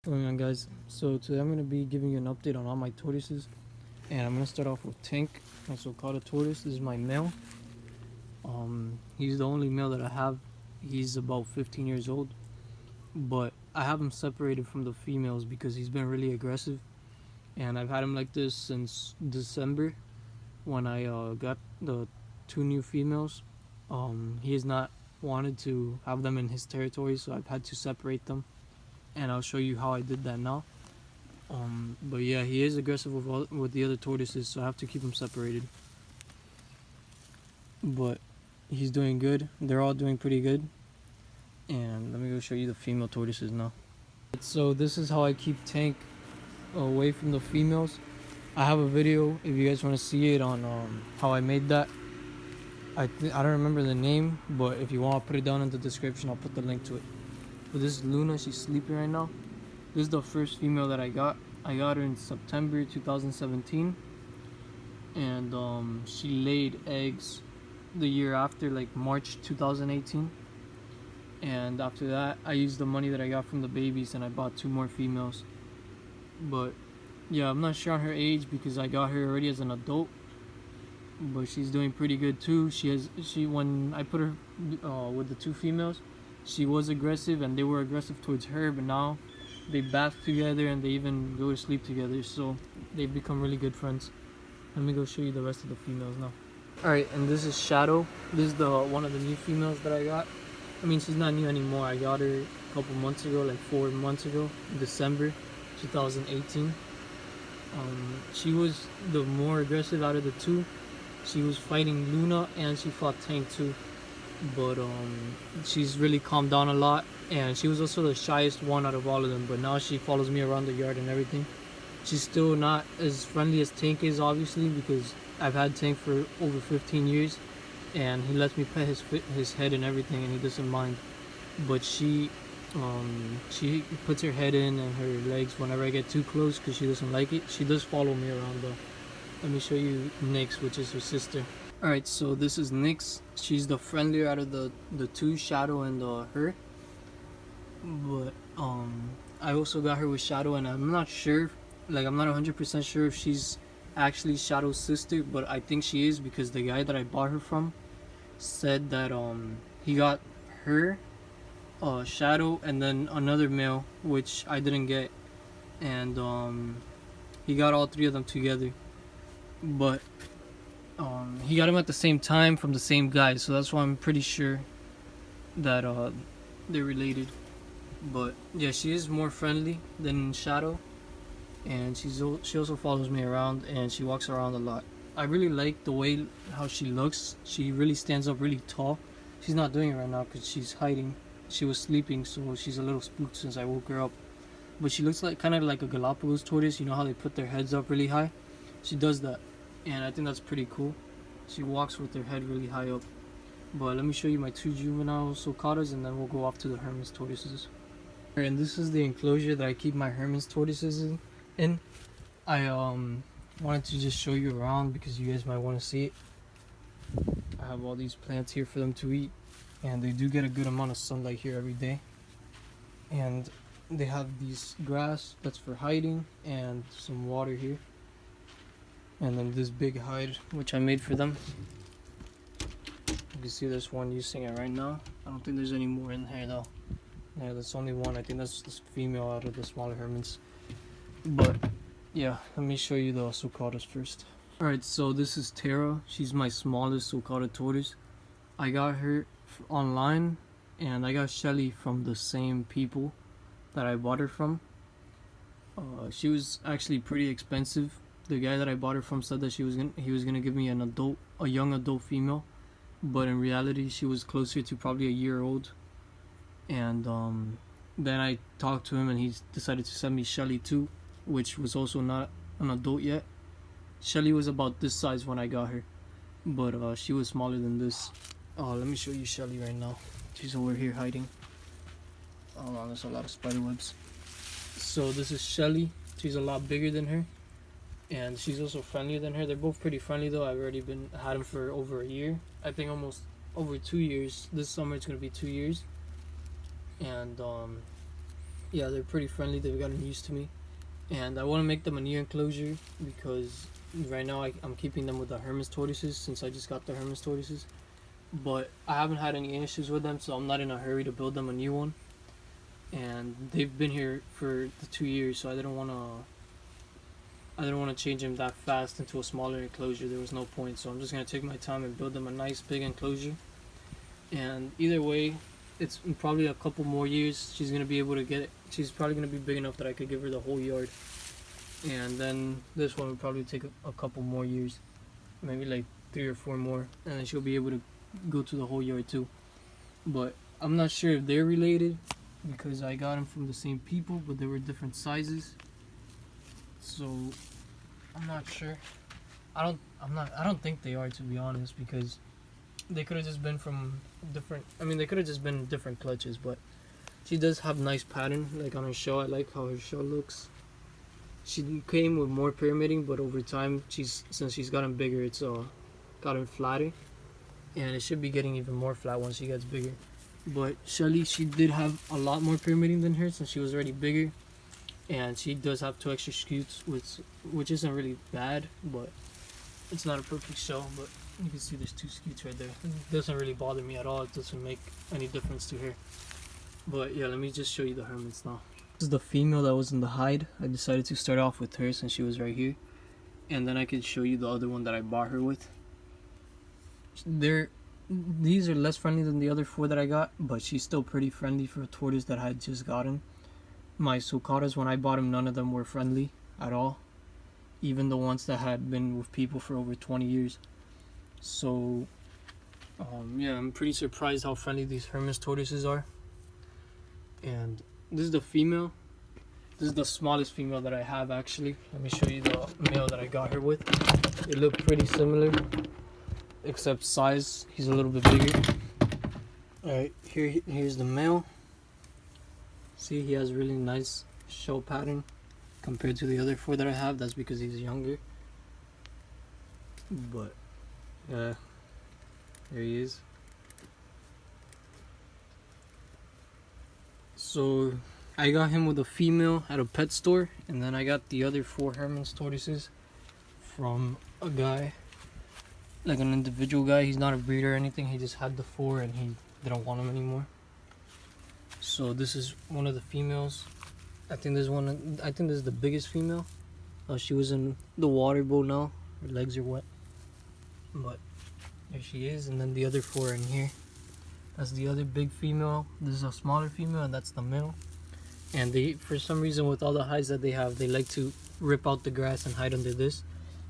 What's going on, guys? So today I'm going to be giving you an update on all my tortoises, and I'm going to start off with Tank, my Sulcata tortoise. This is my male. He's the only male that I have. He's about 15 years old, but I have him separated from the females because he's been really aggressive, and I've had him like this since December when I got the two new females. He has not wanted to have them in his territory, so I've had to separate them, and I'll show you how I did that now. But yeah, he is aggressive with the other tortoises, so I have to keep him separated. But he's doing good. They're all doing pretty good. And let me go show you the female tortoises now. So this is how I keep Tank away from the females. I have a video if you guys want to see it on how I made that. I don't remember the name, but if you want, I'll put it down in the description. I'll put the link to it. But this is Luna. She's sleeping right now. This is the first female that I got. I got her in September 2017, and she laid eggs the year after, like March 2018. And after that, I used the money that I got from the babies and I bought two more females. But yeah, I'm not sure on her age because I got her already as an adult. But she's doing pretty good too. When I put her with the two females, she was aggressive and they were aggressive towards her, but now they bath together and they even go to sleep together, so they've become really good friends. Let me go show you the rest of the females now. Alright, and this is Shadow. This is the one of the new females that I got. I mean, she's not new anymore. I got her a couple months ago, like 4 months ago, December 2018. She was the more aggressive out of the two. She was fighting Luna and she fought Tank too. But she's really calmed down a lot, and she was also the shyest one out of all of them, but now she follows me around the yard and everything. She's still not as friendly as Tank is, obviously, because I've had Tank for over 15 years and he lets me pet his head and everything, and he doesn't mind. But she puts her head in and her legs whenever I get too close because she doesn't like it. She does follow me around though. Let me show you Nyx, which is her sister. Alright, so this is Nyx. She's the friendlier out of the two, Shadow and her. But I also got her with Shadow, and I'm not sure, like I'm not 100% sure if she's actually Shadow's sister, but I think she is because the guy that I bought her from said that he got her, Shadow, and then another male, which I didn't get, and he got all three of them together. But he got them at the same time from the same guy, so that's why I'm pretty sure that they're related. But yeah, she is more friendly than Shadow, and she also follows me around and she walks around a lot. I really like the way how she looks. She really stands up really tall. She's not doing it right now because she's hiding. She was sleeping, so she's a little spooked since I woke her up. But she looks like kind of like a Galapagos tortoise. You know how they put their heads up really high? She does that, and I think that's pretty cool. She walks with her head really high up. But let me show you my two juvenile Sulcatas, and then we'll go off to the Hermanns Tortoises. And this is the enclosure that I keep my Hermanns Tortoises in. I wanted to just show you around because you guys might want to see it. I have all these plants here for them to eat, and they do get a good amount of sunlight here every day. And they have these grass that's for hiding and some water here. And then this big hide which I made for them. You can see there's one using it right now. I don't think there's any more in here though. Yeah, that's only one. I think that's the female out of the smaller Hermanns. But yeah, let me show you the Sulcatas first. Alright, so this is Tara. She's my smallest Sulcata tortoise. I got her online, and I got Shelly from the same people that I bought her from. She was actually pretty expensive. The guy that I bought her from said that he was gonna give me a young adult female, but in reality she was closer to probably a year old. And then I talked to him and he decided to send me Shelly too, which was also not an adult yet. Shelly was about this size when I got her, but she was smaller than this. Let me show you Shelly right now. She's over here hiding. Hold on, there's a lot of spider webs. So this is Shelly. She's a lot bigger than her, and she's also friendlier than her. They're both pretty friendly though. I've already had them for over a year. I think almost over 2 years. This summer it's gonna be 2 years. And yeah, they're pretty friendly. They've gotten used to me, and I want to make them a new enclosure because right now I'm keeping them with the Hermanns Tortoises since I just got the Hermanns Tortoises. But I haven't had any issues with them, so I'm not in a hurry to build them a new one. And they've been here for the 2 years, so I didn't want to change them that fast into a smaller enclosure. There was no point, so I'm just gonna take my time and build them a nice big enclosure. And either way, it's probably a couple more years. She's gonna be able to get it. She's probably gonna be big enough that I could give her the whole yard. And then this one would probably take a couple more years, maybe like 3 or 4 more, and then she'll be able to go to the whole yard too. But I'm not sure if they're related because I got them from the same people, but they were different sizes. So I'm not sure. I don't think they are, to be honest, because they could have just been from different. I mean, they could have just been different clutches, but she does have nice pattern. Like on her shell, I like how her shell looks. She came with more pyramiding, but over time, since she's gotten bigger, it's gotten flatter, and it should be getting even more flat once she gets bigger. But Shelly, she did have a lot more pyramiding than her since she was already bigger, and she does have 2 extra scutes, which isn't really bad, but it's not a perfect shell. But you can see there's 2 scutes right there. It doesn't really bother me at all. It doesn't make any difference to her. But yeah, let me just show you the Hermanns now. This is the female that was in the hide. I decided to start off with her since she was right here, and then I could show you the other one that I bought her with. These are less friendly than the other 4 that I got, but she's still pretty friendly for a tortoise that I had just gotten. My Sulcatas, when I bought them, none of them were friendly at all, even the ones that had been with people for over 20 years. So yeah, I'm pretty surprised how friendly these Hermanns Tortoises are. And this is the female. This is the smallest female that I have, actually. Let me show you the male that I got her with. They look pretty similar, except size. He's a little bit bigger. Alright, here's the male. See, he has really nice shell pattern compared to the other 4 that I have. That's because he's younger. But there he is. So I got him with a female at a pet store, and then I got the other 4 Hermanns Tortoises from a guy, like an individual guy. He's not a breeder or anything. He just had the 4 and he didn't want them anymore. So this is one of the females. I think this is the biggest female. She was in the water bowl now. Her legs are wet, but there she is. And then the other 4 in here. That's the other big female. This is a smaller female, and that's the male. And they, for some reason, with all the hides that they have, they like to rip out the grass and hide under this.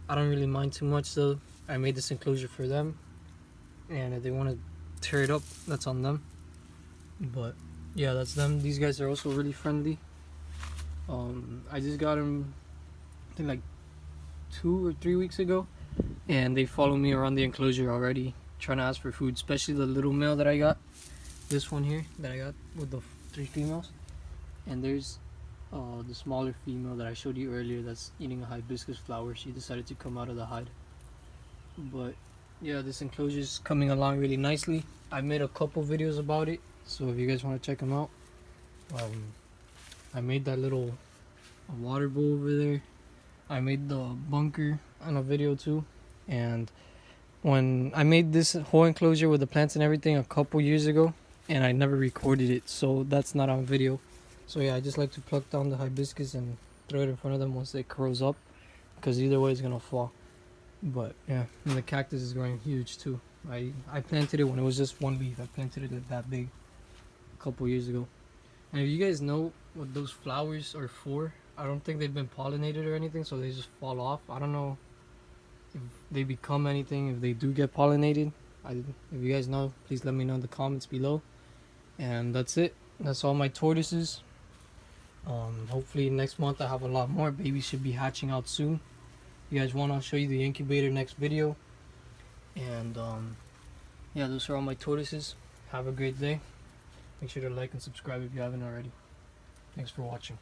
I don't really mind too much, so I made this enclosure for them. And if they want to tear it up, that's on them. But yeah, that's them. These guys are also really friendly. I just got them, I think, like 2 or 3 weeks ago, and they follow me around the enclosure already, trying to ask for food. Especially the little male that I got, this one here that I got with the 3 females. And there's the smaller female that I showed you earlier that's eating a hibiscus flower. She decided to come out of the hide. But yeah, this enclosure is coming along really nicely. I made a couple videos about it, so if you guys want to check them out. I made that little water bowl over there. I made the bunker on a video too. And when I made this whole enclosure with the plants and everything a couple years ago, and I never recorded it, so that's not on video. So yeah, I just like to pluck down the hibiscus and throw it in front of them once it grows up, because either way it's gonna fall. But yeah, and the cactus is growing huge too. I planted it when it was just 1 leaf. I planted it that big a couple years ago. And if you guys know what those flowers are for, I don't think they've been pollinated or anything, so they just fall off. I don't know if they become anything, if they do get pollinated. If you guys know, please let me know in the comments below. And that's it. That's all my tortoises. Hopefully next month I have a lot more. Babies should be hatching out soon. If you guys want, I'll show you the incubator next video. And yeah, those are all my tortoises. Have a great day. Make sure to like and subscribe if you haven't already. Thanks for watching.